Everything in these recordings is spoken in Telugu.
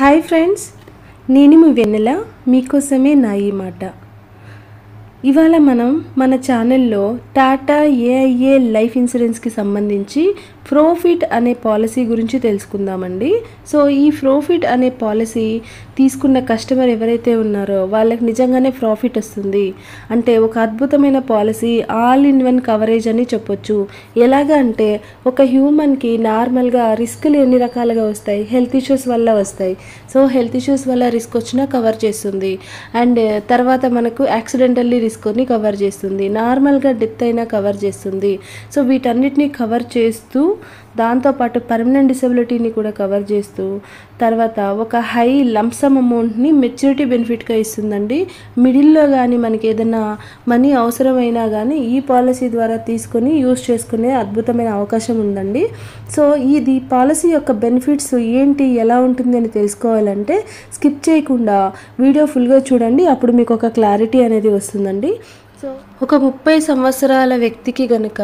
హాయ్ ఫ్రెండ్స్, నేను మీ వెన్నెల. మీకోసమే నా ఈ మాట. ఇవాళ మనం మన ఛానల్లో టాటా ఏఐఏ లైఫ్ ఇన్సూరెన్స్కి సంబంధించి ప్రోఫిట్ అనే పాలసీ గురించి తెలుసుకుందామండి. సో ఈ ప్రోఫిట్ అనే పాలసీ తీసుకున్న కస్టమర్ ఎవరైతే ఉన్నారో వాళ్ళకి నిజంగానే ప్రాఫిట్ వస్తుంది. అంటే ఒక అద్భుతమైన policy, all in one coverage అని చెప్పొచ్చు. ఎలాగా అంటే ఒక హ్యూమన్కి నార్మల్గా రిస్క్లు ఎన్ని రకాలుగా వస్తాయి, హెల్త్ ఇష్యూస్ వల్ల వస్తాయి. సో హెల్త్ ఇష్యూస్ వల్ల రిస్క్ వచ్చినా కవర్ చేస్తుంది. అండ్ తర్వాత మనకు యాక్సిడెంటల్లీ రిస్క్ని కవర్ చేస్తుంది, నార్మల్గా డెత్ అయినా కవర్ చేస్తుంది. సో వీటన్నిటిని కవర్ చేస్తూ దాంతోపాటు పర్మనెంట్ డిసబిలిటీని కూడా కవర్ చేస్తూ తర్వాత ఒక హై లంప్సమ్ అమౌంట్ని మెచ్యూరిటీ బెనిఫిట్గా ఇస్తుందండి. మిడిల్లో కానీ మనకి ఏదైనా మనీ అవసరమైనా కానీ ఈ పాలసీ ద్వారా తీసుకొని యూజ్ చేసుకునే అద్భుతమైన అవకాశం ఉందండి. సో ఇది పాలసీ యొక్క బెనిఫిట్స్ ఏంటి, ఎలా ఉంటుంది అని తెలుసుకోవాలంటే స్కిప్ చేయకుండా వీడియో ఫుల్గా చూడండి. అప్పుడు మీకు ఒక క్లారిటీ అనేది వస్తుందండి. సో ఒక 30 సంవత్సరాల వ్యక్తికి కనుక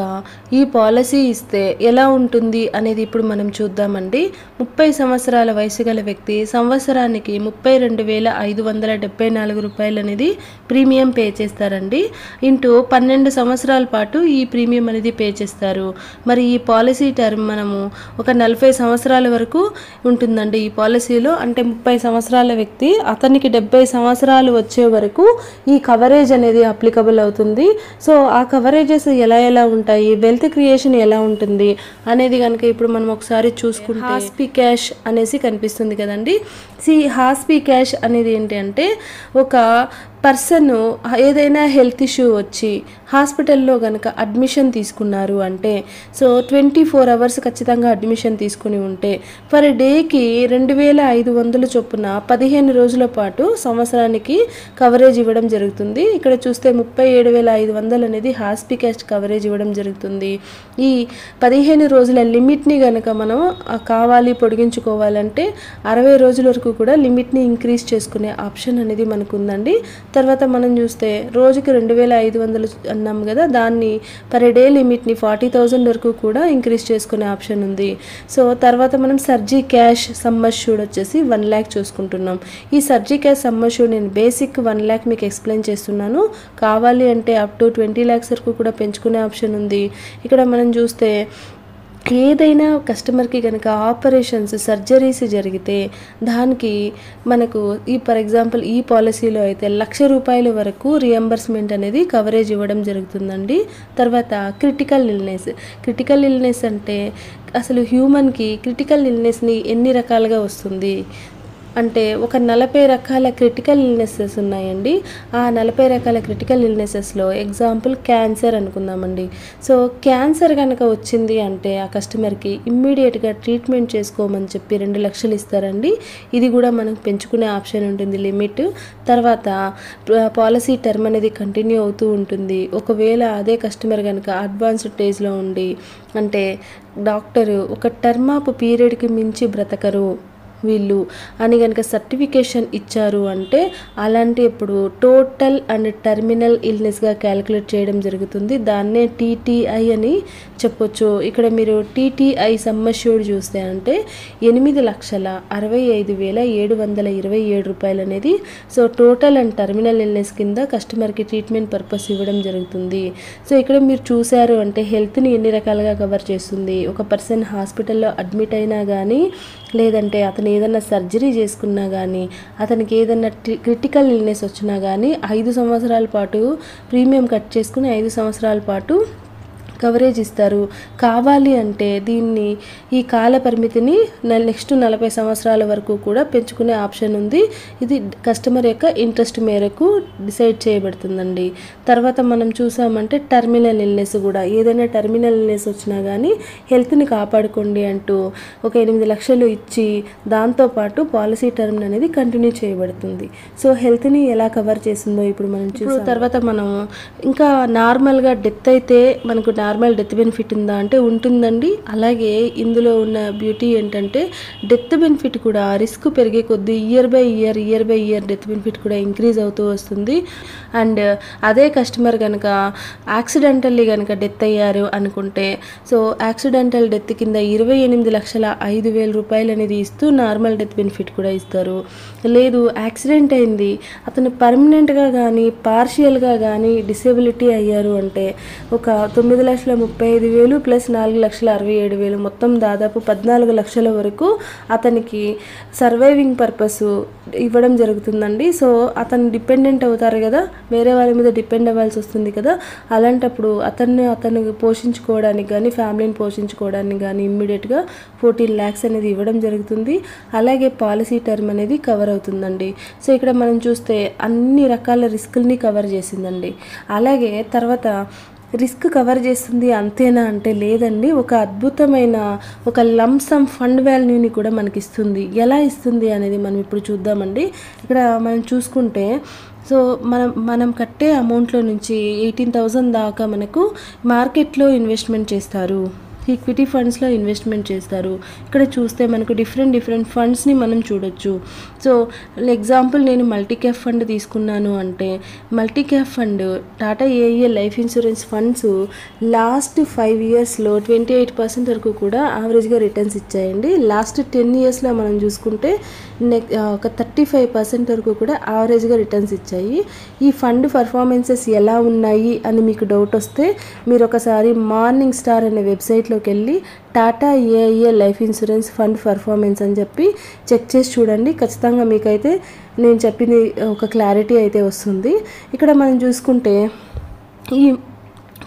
ఈ పాలసీ ఇస్తే ఎలా ఉంటుంది అనేది ఇప్పుడు మనం చూద్దామండి. 30 సంవత్సరాల వయసు గల వ్యక్తి సంవత్సరానికి 32,574 రూపాయలు అనేది ప్రీమియం పే చేస్తారండి. ఇంటూ 12 సంవత్సరాల పాటు ఈ ప్రీమియం అనేది పే చేస్తారు. మరి ఈ పాలసీ టర్మ్ మనము ఒక 40 సంవత్సరాల వరకు ఉంటుందండి ఈ పాలసీలో. అంటే 30 సంవత్సరాల వ్యక్తి, అతనికి 70 సంవత్సరాలు వచ్చే వరకు ఈ కవరేజ్ అనేది అప్లికబుల్ అవుతుంది. సో ఆ కవరేజెస్ ఎలా ఉంటాయి, వెల్త్ క్రియేషన్ ఎలా ఉంటుంది అనేది కనుక ఇప్పుడు మనం ఒకసారి చూసుకుంటే హాస్పీ క్యాష్ అనేసి కనిపిస్తుంది కదండి. హాస్పీ క్యాష్ అనేది ఏంటి అంటే ఒక పర్సన్ ఏదైనా హెల్త్ ఇష్యూ వచ్చి హాస్పిటల్లో కనుక అడ్మిషన్ తీసుకున్నారు అంటే, సో 24 అవర్స్ ఖచ్చితంగా అడ్మిషన్ తీసుకుని ఉంటే పర్ డేకి 2,500 చొప్పున 15 రోజుల పాటు సంవత్సరానికి కవరేజ్ ఇవ్వడం జరుగుతుంది. ఇక్కడ చూస్తే 37,500 అనేది హాస్పీ క్యాష్ కవరేజ్ ఇవ్వడం జరుగుతుంది. ఈ 15 రోజుల లిమిట్ని కనుక మనం కావాలి పొడిగించుకోవాలంటే 60 రోజుల వరకు కూడా లిమిట్ని ఇంక్రీజ్ చేసుకునే ఆప్షన్ అనేది మనకు ఉందండి. తర్వాత మనం చూస్తే రోజుకి 2,500 అన్నాం కదా, దాన్ని పర్ డే లిమిట్ని 40,000 వరకు కూడా ఇంక్రీజ్ చేసుకునే ఆప్షన్ ఉంది. సో తర్వాత మనం సర్జీ క్యాష్ సమ్ అష్యూర్డ్ వచ్చేసి 1 lakh చూసుకుంటున్నాం. ఈ సర్జీ క్యాష్ సమ్ అష్యూర్డ్ నేను బేసిక్ 1 lakh మీకు ఎక్స్ప్లెయిన్ చేస్తున్నాను. కావాలి అంటే అప్ టు 20 lakhs వరకు కూడా పెంచుకునే ఆప్షన్ ఉంది. ఇక్కడ మనం చూస్తే ఏదైనా కస్టమర్కి కనుక ఆపరేషన్స్, సర్జరీస్ జరిగితే దానికి మనకు ఫర్ ఎగ్జాంపుల్ ఈ పాలసీలో అయితే 1,00,000 రూపాయల వరకు రియంబర్స్మెంట్ అనేది కవరేజ్ ఇవ్వడం జరుగుతుందండి. తర్వాత క్రిటికల్ ఇల్నెస్ అంటే అసలు హ్యూమన్కి క్రిటికల్ ఇల్నెస్ని ఎన్ని రకాలుగా వస్తుంది అంటే ఒక 40 రకాల క్రిటికల్ ఇల్నెసెస్ ఉన్నాయండి. ఆ 40 రకాల క్రిటికల్ ఇల్నెసెస్లో ఎగ్జాంపుల్ క్యాన్సర్ అనుకుందామండి. సో క్యాన్సర్ కనుక వచ్చింది అంటే ఆ కస్టమర్కి ఇమ్మీడియట్గా ట్రీట్మెంట్ చేసుకోమని చెప్పి 2 లక్షలు ఇస్తారండి. ఇది కూడా మనకు పెంచుకునే ఆప్షన్ ఉంటుంది లిమిట్. తర్వాత పాలసీ టర్మ్ అనేది కంటిన్యూ అవుతూ ఉంటుంది. ఒకవేళ అదే కస్టమర్ కనుక అడ్వాన్స్డ్ స్టేజ్లో ఉండి అంటే డాక్టరు ఒక టర్మ్ ఆఫ్ పీరియడ్కి మించి బ్రతకరు వీళ్ళు అని కనుక సర్టిఫికేషన్ ఇచ్చారు అంటే అలాంటి ఇప్పుడు టోటల్ అండ్ టర్మినల్ ఇల్నెస్గా క్యాలిక్యులేట్ చేయడం జరుగుతుంది. దాన్నే టీటీఐ అని చెప్పొచ్చు. ఇక్కడ మీరు టీటీఐ సమ్ అష్యూర్డ్ చూస్తే అంటే 8,65,727 రూపాయలు అనేది so total and terminal illness కింద కస్టమర్కి ట్రీట్మెంట్ పర్పస్ ఇవ్వడం జరుగుతుంది. సో ఇక్కడ మీరు చూశారు అంటే హెల్త్ని ఎన్ని రకాలుగా కవర్ చేస్తుంది. ఒక పర్సన్ హాస్పిటల్లో అడ్మిట్ అయినా కానీ, లేదంటే అతను ఏదైనా సర్జరీ చేసుకున్నా కానీ, అతనికి ఏదైనా క్రిటికల్ ఇల్నెస్ వచ్చినా కానీ 5 సంవత్సరాల పాటు ప్రీమియం కట్ చేసుకుని 5 సంవత్సరాల పాటు కవరేజ్ ఇస్తారు. కావాలి అంటే దీన్ని ఈ కాల పరిమితిని నెక్స్ట్ 40 సంవత్సరాల వరకు కూడా పెంచుకునే ఆప్షన్ ఉంది. ఇది కస్టమర్ యొక్క ఇంట్రెస్ట్ మేరకు డిసైడ్ చేయబడుతుందండి. తర్వాత మనం చూసామంటే టర్మినల్ ఇల్నెస్ కూడా, ఏదైనా టర్మినల్ ఇల్నెస్ వచ్చినా కానీ హెల్త్ని కాపాడుకోండి అంటూ ఒక 8 లక్షలు ఇచ్చి దాంతోపాటు పాలసీ టర్మ్ అనేది కంటిన్యూ చేయబడుతుంది. సో హెల్త్ని ఎలా కవర్ చేసిందో ఇప్పుడు మనం చూసాం. తర్వాత మనం ఇంకా నార్మల్గా డెత్ అయితే మనకు నార్మల్ డెత్ బెనిఫిట్ ఉందా అంటే ఉంటుందండి. అలాగే ఇందులో ఉన్న బ్యూటీ ఏంటంటే డెత్ బెనిఫిట్ కూడా రిస్క్ పెరిగే కొద్దీ year by year death benefit కూడా ఇంక్రీజ్ అవుతూ వస్తుంది. అండ్ అదే కస్టమర్ కనుక యాక్సిడెంటల్లీ కనుక డెత్ అయ్యారు అనుకుంటే సో యాక్సిడెంటల్ డెత్ కింద 28,05,000 రూపాయలు అనేది ఇస్తూ నార్మల్ డెత్ బెనిఫిట్ కూడా ఇస్తారు. లేదు యాక్సిడెంట్ అయింది, అతను పర్మనెంట్గా కానీ పార్షియల్గా కానీ డిసేబిలిటీ అయ్యారు అంటే ఒక 9,35,000 ప్లస్ 4,67,000 మొత్తం దాదాపు 14 లక్షల వరకు అతనికి సర్వైవింగ్ పర్పస్ ఇవ్వడం జరుగుతుందండి. సో అతను డిపెండెంట్ అవుతారు కదా, వేరే వాళ్ళ మీద డిపెండ్ అవ్వాల్సి వస్తుంది కదా, అలాంటప్పుడు అతను పోషించుకోవడానికి కానీ ఫ్యామిలీని పోషించుకోవడానికి కానీ ఇమ్మీడియట్గా 14 lakhs అనేది ఇవ్వడం జరుగుతుంది. అలాగే పాలసీ టర్మ్ అనేది కవర్ అవుతుందండి. సో ఇక్కడ మనం చూస్తే అన్ని రకాల రిస్కుల్ని కవర్ చేసిందండి. అలాగే తర్వాత రిస్క్ కవర్ చేస్తుంది అంతేనా అంటే లేదండి, ఒక అద్భుతమైన ఒక లంసమ్ ఫండ్ వాల్యూని కూడా మనకి ఇస్తుంది. ఎలా ఇస్తుంది అనేది మనం ఇప్పుడు చూద్దామండి. ఇక్కడ మనం చూసుకుంటే సో మనం కట్టే అమౌంట్లో నుంచి 18,000 దాకా మనకు మార్కెట్లో ఇన్వెస్ట్మెంట్ చేస్తారు, ఈక్విటీ ఫండ్స్లో ఇన్వెస్ట్మెంట్ చేస్తారు. ఇక్కడ చూస్తే మనకు డిఫరెంట్ ఫండ్స్ని మనం చూడొచ్చు. సో ఎగ్జాంపుల్ నేను మల్టీ క్యాప్ ఫండ్ తీసుకున్నాను అంటే multi cap fund Tata AEA life insurance funds last 5 yearsలో 28% వరకు కూడా యావరేజ్గా రిటర్న్స్ ఇచ్చాయండి. లాస్ట్ 10 yearsలో మనం చూసుకుంటే ఒక 35% వరకు కూడా యావరేజ్గా రిటర్న్స్ ఇచ్చాయి. ఈ ఫండ్ పర్ఫార్మెన్సెస్ ఎలా ఉన్నాయి అని మీకు డౌట్ వస్తే మీరు ఒకసారి మార్నింగ్ స్టార్ అనే వెబ్సైట్లో వెళ్ళి Tata AIA life insurance fund performance అని చెప్పి చెక్ చేసి చూడండి. ఖచ్చితంగా మీకైతే నేను చెప్పింది ఒక క్లారిటీ అయితే వస్తుంది. ఇక్కడ మనం చూసుకుంటే ఈ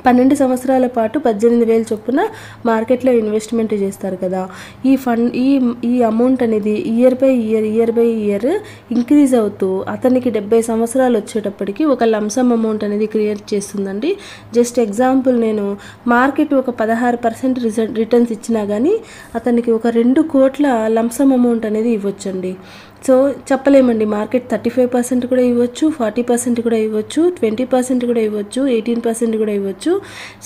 12 సంవత్సరాల పాటు 18,000 చొప్పున మార్కెట్లో ఇన్వెస్ట్మెంట్ చేస్తారు కదా, ఈ ఫండ్ ఈ అమౌంట్ అనేది ఇయర్ బై ఇయర్ ఇంక్రీజ్ అవుతూ అతనికి 70 సంవత్సరాలు వచ్చేటప్పటికి ఒక లంసమ్ అమౌంట్ అనేది క్రియేట్ చేస్తుందండి. జస్ట్ ఎగ్జాంపుల్ నేను మార్కెట్ ఒక 16% రిటర్న్స్ ఇచ్చినా కానీ అతనికి ఒక 2 కోట్ల లంసమ్ అమౌంట్ అనేది ఇవ్వచ్చండి. సో చెప్పలేమండి, మార్కెట్ 35% కూడా ఇవ్వచ్చు, 40% కూడా ఇవ్వచ్చు, 20% కూడా ఇవ్వచ్చు, 18% కూడా ఇవ్వచ్చు.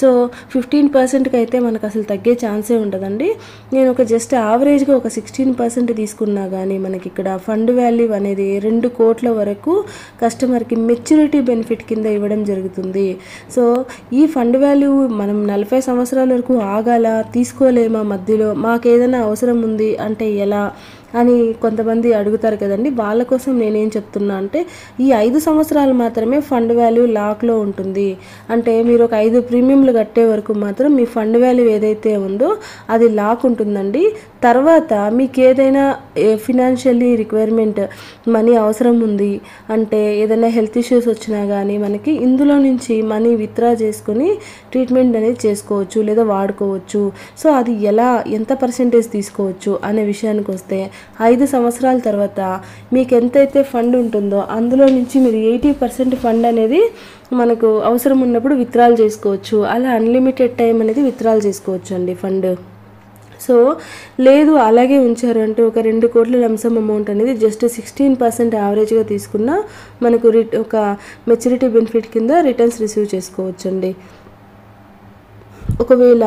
సో 15%కి అయితే మనకు అసలు తగ్గే ఛాన్సే ఉండదండి. నేను ఒక జస్ట్ యావరేజ్గా ఒక 16% తీసుకున్నా కానీ మనకి ఇక్కడ ఫండ్ వాల్యూ అనేది 2 కోట్ల వరకు కస్టమర్కి మెచ్యూరిటీ బెనిఫిట్ కింద ఇవ్వడం జరుగుతుంది. సో ఈ ఫండ్ వాల్యూ మనం 40 సంవత్సరాల వరకు ఆగాల, తీసుకోలేమా, మధ్యలో మాకు ఏదైనా అవసరం ఉంది అంటే ఎలా అని కొంతమంది అడుగుతారు కదండి. వాళ్ళ కోసం నేనేం చెప్తున్నా అంటే ఈ 5 సంవత్సరాలు మాత్రమే ఫండ్ వాల్యూ లాక్లో ఉంటుంది. అంటే మీరు ఒక 5 ప్రీమియంలు కట్టే వరకు మాత్రం మీ ఫండ్ వాల్యూ ఏదైతే ఉందో అది లాక్ ఉంటుందండి. తర్వాత మీకు ఏదైనా ఫినాన్షియల్లీ రిక్వైర్మెంట్ మనీ అవసరం ఉంది అంటే ఏదైనా హెల్త్ ఇష్యూస్ వచ్చినా కానీ మనకి ఇందులో నుంచి మనీ విత్డ్రా చేసుకొని ట్రీట్మెంట్ అనేది చేసుకోవచ్చు లేదా వాడుకోవచ్చు. సో అది ఎంత పర్సెంటేజ్ తీసుకోవచ్చు అనే విషయానికి వస్తే 5 సంవత్సరాల తర్వాత మీకు ఎంతైతే ఫండ్ ఉంటుందో అందులో నుంచి మీరు 80% ఫండ్ అనేది మనకు అవసరం ఉన్నప్పుడు విత్డ్రాల్ చేసుకోవచ్చు. అలా అన్లిమిటెడ్ టైం అనేది విత్డ్రాల్ చేసుకోవచ్చు అండి ఫండ్. సో లేదు అలాగే ఉంచారు అంటే ఒక 2 కోట్ల లంసమ్ అమౌంట్ అనేది జస్ట్ 16% యావరేజ్గా తీసుకున్నా మనకు ఒక మెచ్యూరిటీ బెనిఫిట్ కింద రిటర్న్స్ రిసీవ్ చేసుకోవచ్చు అండి. ఒకవేళ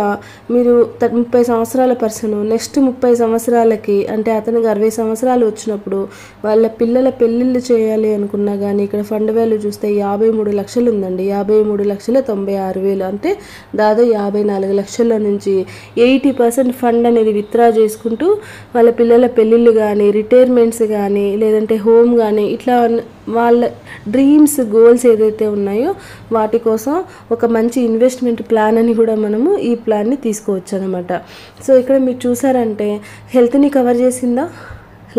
మీరు 30 సంవత్సరాల పర్సన్ నెక్స్ట్ 30 సంవత్సరాలకి అంటే అతనికి 60 సంవత్సరాలు వచ్చినప్పుడు వాళ్ళ పిల్లల పెళ్ళిళ్ళు చేయాలి అనుకున్నా కానీ ఇక్కడ ఫండ్ వాల్యూ చూస్తే 53 లక్షలు ఉందండి. 53,96,000 అంటే దాదాపు 54 లక్షల నుంచి 80% ఫండ్ అనేది విత్డ్రా చేసుకుంటూ వాళ్ళ పిల్లల పెళ్ళిళ్ళు కానీ రిటైర్మెంట్స్ కానీ లేదంటే హోమ్ కానీ ఇట్లా వాళ్ళ డ్రీమ్స్ గోల్స్ ఏదైతే ఉన్నాయో వాటి కోసం ఒక మంచి ఇన్వెస్ట్మెంట్ ప్లాన్ అని కూడా మనము ఈ ప్లాన్ని తీసుకోవచ్చు అనమాట. సో ఇక్కడ మీరు చూసారంటే హెల్త్ని కవర్ చేసిందా,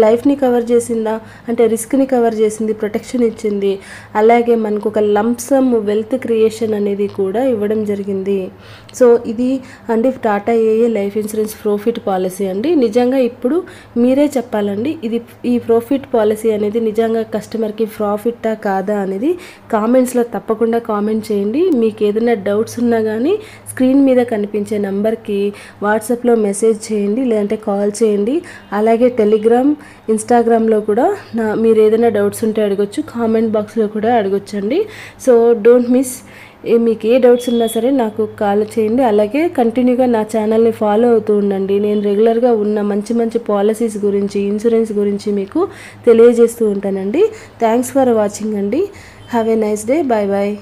లైఫ్ని కవర్ చేసిందా అంటే రిస్క్ని కవర్ చేసింది, ప్రొటెక్షన్ ఇచ్చింది, అలాగే మనకు ఒక లంసమ్ వెల్త్ క్రియేషన్ అనేది కూడా ఇవ్వడం జరిగింది. సో ఇది అండి టాటా ఏఏ లైఫ్ ఇన్సూరెన్స్ ప్రాఫిట్ పాలసీ అండి. నిజంగా ఇప్పుడు మీరే చెప్పాలండి ఈ ప్రాఫిట్ పాలసీ అనేది నిజంగా కస్టమర్కి ప్రాఫిట్టా కాదా అనేది కామెంట్స్లో తప్పకుండా కామెంట్ చేయండి. మీకు ఏదైనా డౌట్స్ ఉన్నా కానీ స్క్రీన్ మీద కనిపించే నెంబర్కి వాట్సాప్లో మెసేజ్ చేయండి లేదంటే కాల్ చేయండి. అలాగే టెలిగ్రామ్, ఇన్స్టాగ్రామ్లో కూడా మీరు ఏదైనా డౌట్స్ ఉంటే అడగొచ్చు, కామెంట్ బాక్స్లో కూడా అడగొచ్చండి. సో డోంట్ మిస్ మీకు ఏ డౌట్స్ ఉన్నా సరే నాకు కాల్ చేయండి. అలాగే కంటిన్యూగా నా ఛానల్ని ఫాలో అవుతూ ఉండండి. నేను రెగ్యులర్గా ఉన్న మంచి మంచి పాలసీస్ గురించి, ఇన్సూరెన్స్ గురించి మీకు తెలియజేస్తూ ఉంటానండి. థ్యాంక్స్ ఫర్ వాచింగ్ అండి. Have a nice day. Bye bye.